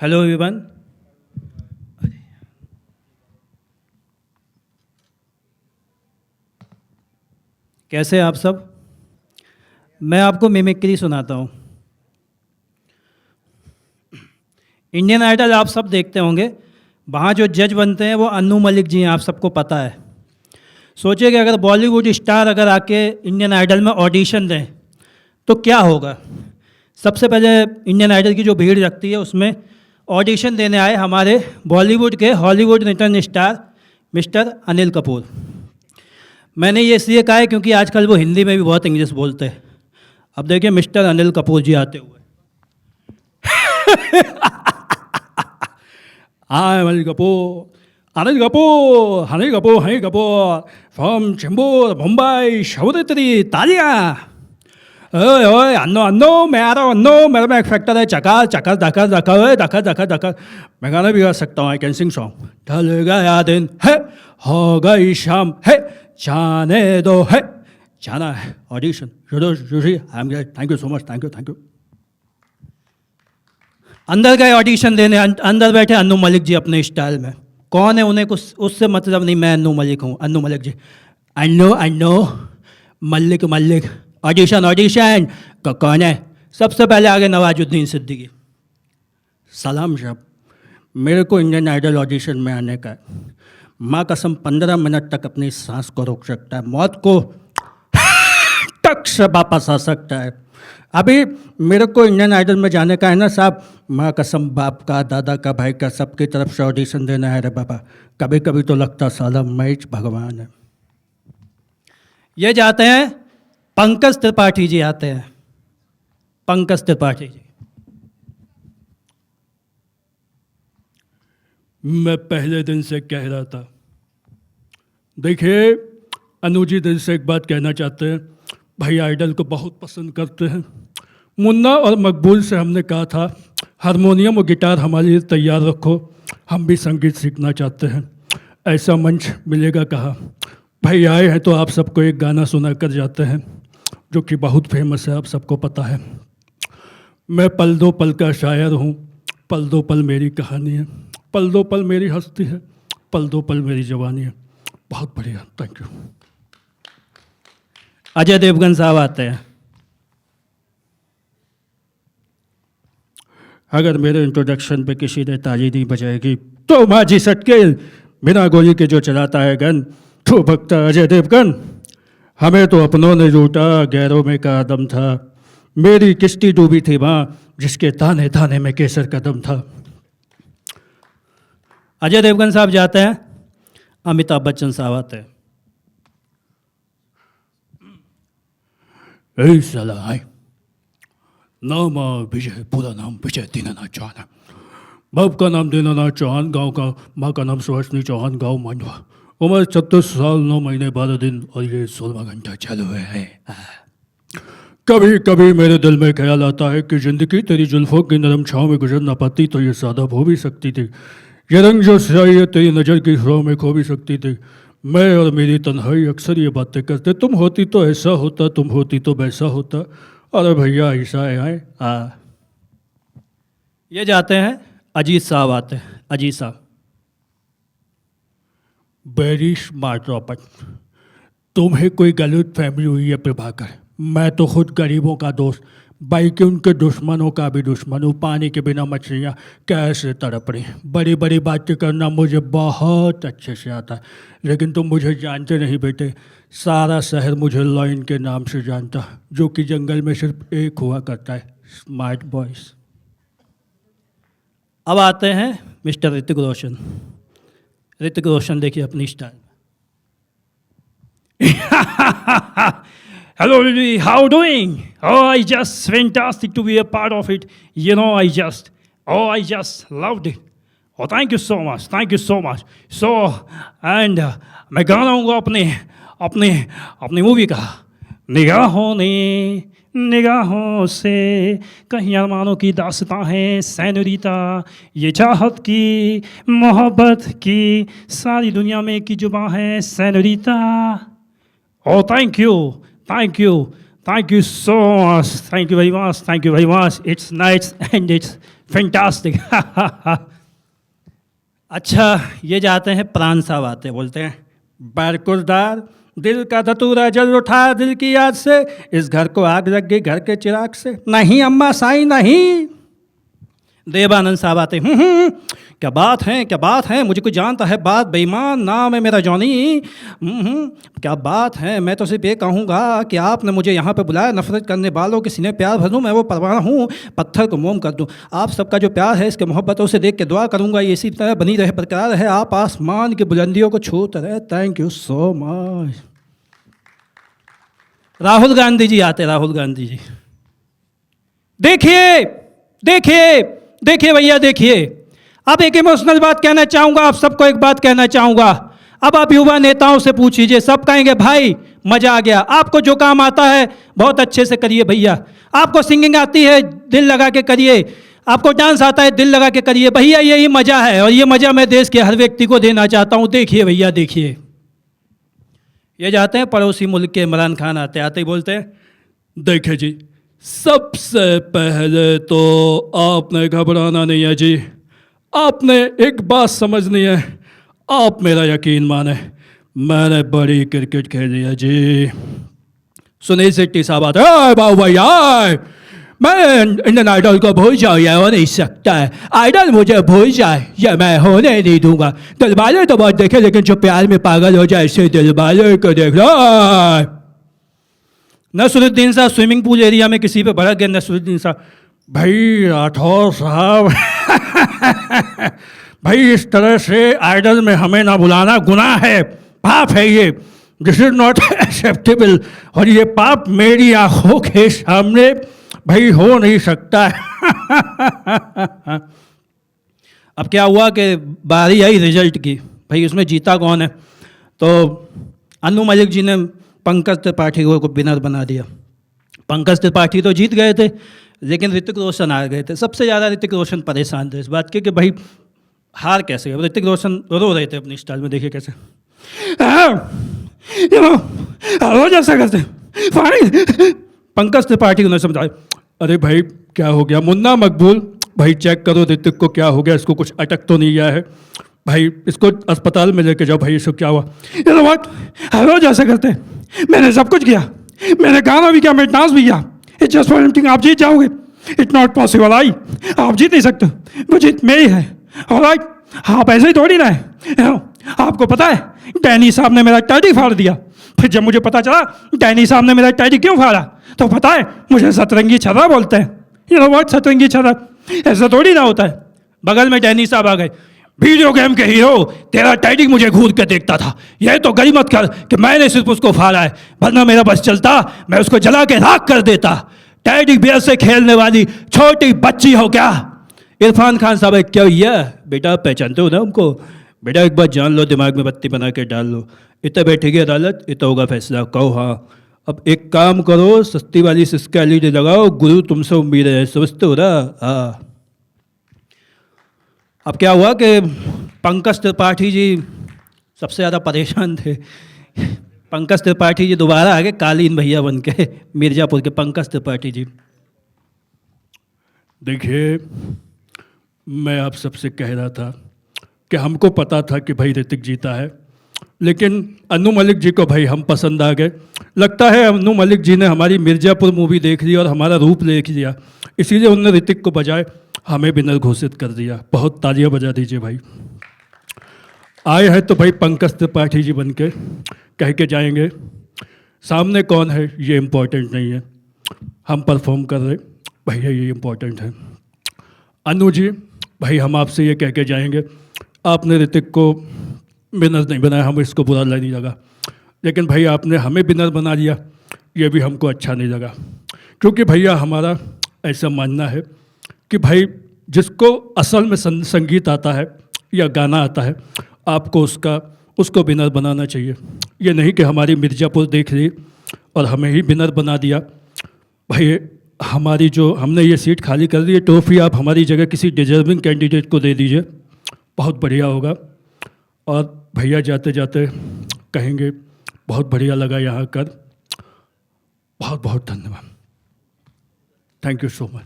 Hello everyone. कैसे हैं आप सब? मैं आपको मिमिक्री सुनाता हूँ। इंडियन आइडल आप सब देखते होंगे। वहाँ जो जज बनते हैं वो अन्नू मलिक जी हैं, आप सबको पता है। सोचिए कि अगर बॉलीवुड स्टार अगर आके इंडियन आइडल में ऑडिशन दें तो क्या होगा। सबसे पहले इंडियन आइडल की जो भीड़ लगती है उसमें ऑडिशन देने आए हमारे बॉलीवुड के Hollywood return star mister Anil Kapoor. मैंने ये इसलिए कहा है क्योंकि आजकल वो हिंदी में भी बहुत इंग्लिश बोलते हैं। अब देखिए मिस्टर अनिल कपूर जी आते हुए। Hi, Anil Kapoor. Anil Kapoor, Anil Kapoor, Anil Kapoor from Chembur, Mumbai, Shaudatri, तालियां। ओए ओए अन्नो मैं आ रहा हूँ अन्नो, मेरा में एक फैक्टर है चका चका धका धका ओए धका धका धका। मैं गाना भी गा सकता हूँ, आई कैन सिंग सॉन्ग। ढल गया दिन है, हो गई शाम है, जाने दो है, जाना है audition. Thank you so much, thank you. अंदर गए ऑडिशन देने, अंदर बैठे अन्नू मलिक जी अपने स्टाइल में। कौन है उन्हें कुछ उससे मतलब नहीं, मैं अन्नू मलिक हूँ। अन्नू मलिक जी अन्नू मलिक मलिक ऑडिशन कौन है? सबसे पहले आगे नवाजुद्दीन सिद्दीकी। सलाम साहब, मेरे को इंडियन आइडल ऑडिशन में आने का है। माँ कसम 15 मिनट तक अपनी सांस को रोक सकता है, मौत को टक से वापस आ सकता है। अभी मेरे को इंडियन आइडल में जाने का है ना साहब, माँ कसम बाप का, दादा का, भाई का, सबकी तरफ से ऑडिशन देना है रे बाबा। कभी कभी तो लगता साला मैं भगवान है। ये जाते हैं पंकज त्रिपाठी जी आते हैं। पंकज त्रिपाठी जी। मैं पहले दिन से कह रहा था। देखिए अनुजी दिल से एक बात कहना चाहते हैं, भाई आइडल को बहुत पसंद करते हैं। मुन्ना और मकबूल से हमने कहा था हारमोनियम और गिटार हमारे लिए तैयार रखो, हम भी संगीत सीखना चाहते हैं। ऐसा मंच मिलेगा कहाँ। भाई आए हैं तो आप सबको एक गाना सुना कर जाते हैं जो कि बहुत फेमस है, आप सबको पता है। मैं पल दो पल का शायर हूँ, पल दो पल मेरी कहानी है, पल दो पल मेरी हस्ती है, पल दो पल मेरी जवानी है। बहुत बढ़िया, थैंक यू। अजय देवगन साहब आते हैं। अगर मेरे इंट्रोडक्शन पे किसी ने ताली नहीं बजाएगी तो माझी सटकेल बिना गोली के जो चलाता है गन, तो भक्ता अजय देवगन। हमें तो अपनों ने लूटा, गैरों में का दम था। मेरी किश्ती डूबी थी माँ, जिसके ताने ताने में केसर का दम था। अजय देवगन साहब जाते हैं, अमिताभ बच्चन साहब आते हैं। साला है नाम विजय, पूरा नाम विजय दीनानाथ चौहान है। बाप का नाम दीनानाथ चौहान, गांव का माँ का नाम सुहासिनी चौहान, गांव मांडवा। उम्र 36 साल 9 महीने 12 दिन और ये 16 घंटा चालू है। कभी कभी मेरे दिल में ख्याल आता है कि जिंदगी तेरी जुल्फों की नरम छाँव में गुजर ना पाती तो ये सादा हो भी सकती थी। ये रंग जो स्याही है तेरी नज़र की छाँव में खो भी सकती थी। मैं और मेरी तन्हाई अक्सर ये बातें करते, तुम होती तो ऐसा होता, तुम होती तो वैसा होता। अरे भैया ऐसा है। ये जाते हैं अजीत साहब आते हैं। अजीत साहब वेरी स्मार्ट रॉबर्ट, तुम्हें कोई गलत फहमी हुई है प्रभाकर। मैं तो खुद गरीबों का दोस्त, बाइक उनके दुश्मनों का भी दुश्मन हूँ। पानी के बिना मछलियाँ कैसे तड़प रही। बड़ी बड़ी बातें करना मुझे बहुत अच्छे से आता है, लेकिन तुम मुझे जानते नहीं बेटे। सारा शहर मुझे लॉयन के नाम से जानता, जो कि जंगल में सिर्फ एक हुआ करता है, स्मार्ट बॉयज। अब आते हैं मिस्टर ऋतिक रोशन। ऋतिक रोशन देखिए अपनी style. Hello, Lily. How doing? Oh, I just fantastic to be a part of it. You know, I just loved it. Oh, thank you so much. Thank you so much. So, and मैं गा रहा हूँ अपनी movie का। निगाहों से कहीं अरमानों की दास्तां है सैनोरीता, ये चाहत की मोहब्बत की सारी दुनिया में की जुबां है सैनोरीता। Oh, thank you so much. Thank you very much. It's nice and it's fantastic. अच्छा, ये जाते हैं प्राण साहब आते हैं, बोलते हैं बरकुरदार दिल का धतूरा जल उठा दिल की याद से, इस घर को आग लग गई घर के चिराग से, नहीं अम्मा साईं नहीं। देवानंद साहब आते क्या बात है क्या बात है, मुझे कोई जानता है बात, बेईमान नाम है मेरा जॉनी। क्या बात है, मैं तो सिर्फ ये कहूँगा कि आपने मुझे यहाँ पे बुलाया, नफरत करने वालों के सीने प्यार भर दूँ, मैं वो परवाना हूँ पत्थर को मोम कर दूँ। आप सबका जो प्यार है इसके मोहब्बतों से देख के दुआ करूँगा ये इसी तरह बनी रहे, बरकरार रहे, आप आसमान की बुलंदियों को छूते रहे। Thank you so much. Rahul Gandhi ji आते, राहुल गांधी जी। देखिए देखिए देखिए भैया देखिए, अब एक इमोशनल बात कहना चाहूँगा, आप सबको एक बात कहना चाहूँगा। अब आप युवा नेताओं से पूछिए, सब कहेंगे भाई मज़ा आ गया, आपको जो काम आता है बहुत अच्छे से करिए भैया, आपको सिंगिंग आती है दिल लगा के करिए, आपको डांस आता है दिल लगा के करिए भैया, यही मज़ा है, और ये मज़ा मैं देश के हर व्यक्ति को देना चाहता हूँ। देखिए भैया देखिए, ये जाते हैं पड़ोसी मुल्क के इमरान खान आते आते ही बोलते हैं, देखिए जी सबसे पहले तो आपने घबराना नहीं है जी, आपने एक बात समझनी है, आप मेरा यकीन माने, मैंने बड़ी क्रिकेट खेली है जी। सुनील शेट्टी साहब आते हैं, बाबू भैया मैं इंडियन आइडल को भूल जाऊँ, ये हो नहीं सकता है, आइडल मुझे भूल जाए ये मैं होने नहीं दूंगा। दिलवाले तो बहुत देखे लेकिन जो प्यार में पागल हो जाए ऐसे दिलवाले को देख लो। नसरुद्दीन साहब स्विमिंग पूल एरिया में किसी पे भड़क गए, नसरुद्दीन साहब भाई राठौर साहब भाई इस तरह से आइडल में हमें ना बुलाना गुनाह है, पाप है ये, दिस इज नॉट एक्सेप्टेबल, और ये पाप मेरी आंखों के सामने भाई हो नहीं सकता है। अब क्या हुआ कि बारी आई रिजल्ट की, भाई उसमें जीता कौन है, तो अनु मलिक जी ने पंकज त्रिपाठी को विनर बना दिया। पंकज त्रिपाठी तो जीत गए थे लेकिन ऋतिक रोशन हार गए थे। सबसे ज़्यादा ऋतिक रोशन परेशान थे इस बात के कि भाई हार कैसे गए। ऋतिक रोशन रो रहे थे अपनी स्टाइल में, देखिए कैसे रोज ऐसा करते। पंकज त्रिपाठी उन्हें समझाया, अरे भाई क्या हो गया मुन्ना मकबूल, भाई चेक करो ऋतिक को क्या हो गया, इसको कुछ अटक तो नहीं गया है, भाई इसको अस्पताल में लेके जाओ, भाई इसको क्या हुआ। ये तो बात रोज ऐसा करते हैं, मैंने सब कुछ किया, मैंने गाना भी किया, मैं डांस भी किया, इट्स जस्ट फॉर एनीथिंग, आप जीत जाओगे, इट्स नॉट पॉसिबल, आई आप जीत नहीं सकते, वो जीत मेरी है, ऑलराइट आप ऐसे ही थोड़ी ना है। आपको पता है डैनी साहब ने मेरा टैडी फाड़ दिया, फिर जब मुझे पता चला डैनी साहब ने मेरा टैडी क्यों फाड़ा तो पता है मुझे सतरंगी छर्रा बोलते हैं। ये नो व्हाट, सतरंगी छर्रा ऐसा थोड़ी ना होता है। बगल में डैनी साहब आ गए, वीडियो गेम के हीरो तेरा टैडी मुझे घूर के देखता था, यह तो गली मत कर कि मैंने सिर्फ उसको फाड़ा है, वरना मेरा बस चलता मैं उसको जला के राख कर देता। टैडी बियर से खेलने वाली छोटी बच्ची हो क्या। इरफान खान साहब क्या भैया, बेटा पहचानते हो ना हमको, बेटा एक बार जान लो, दिमाग में बत्ती बना के डाल लो, इतना बैठेगी अदालत, इतना होगा फैसला, कहो हाँ। अब एक काम करो, सस्ती वाली सिस्का एलईडी लगाओ, गुरु तुमसे उम्मीद है, समझते हो ना। हाँ, अब क्या हुआ कि पंकज त्रिपाठी जी सबसे ज़्यादा परेशान थे। पंकज त्रिपाठी जी दोबारा आ गए कालीन भैया बन के, मिर्ज़ापुर के पंकज त्रिपाठी जी। देखिए मैं आप सबसे कह रहा था कि हमको पता था कि भाई ऋतिक जीता है, लेकिन अनु मलिक जी को भाई हम पसंद आ गए। लगता है अनु मलिक जी ने हमारी मिर्ज़ापुर मूवी देख ली और हमारा रूप देख लिया, इसीलिए उन्होंने ऋतिक को बजाय हमें विनर घोषित कर दिया। बहुत तालियां बजा दीजिए भाई। आए हैं तो भाई पंकज त्रिपाठी जी बन के कह के जाएंगे, सामने कौन है ये इम्पोर्टेंट नहीं है, हम परफॉर्म कर रहे भैया ये इम्पोर्टेंट है। अनु जी भाई हम आपसे ये कह के जाएंगे, आपने ऋतिक को विनर नहीं बनाया, हम इसको बुरा नहीं लगा, लेकिन भाई आपने हमें विनर बना दिया, ये भी हमको अच्छा नहीं लगा। क्योंकि भैया हमारा ऐसा मानना है कि भाई जिसको असल में संगीत आता है या गाना आता है, आपको उसको विनर बनाना चाहिए। ये नहीं कि हमारी मिर्ज़ापुर देख ली और हमें ही विनर बना दिया। भाई हमारी जो हमने ये सीट खाली कर दी है, ट्रॉफी आप हमारी जगह किसी डिजर्विंग कैंडिडेट को दे दीजिए, बहुत बढ़िया होगा। और भैया जाते जाते कहेंगे बहुत बढ़िया लगा यहाँ कर, बहुत बहुत धन्यवाद, थैंक यू सो मच।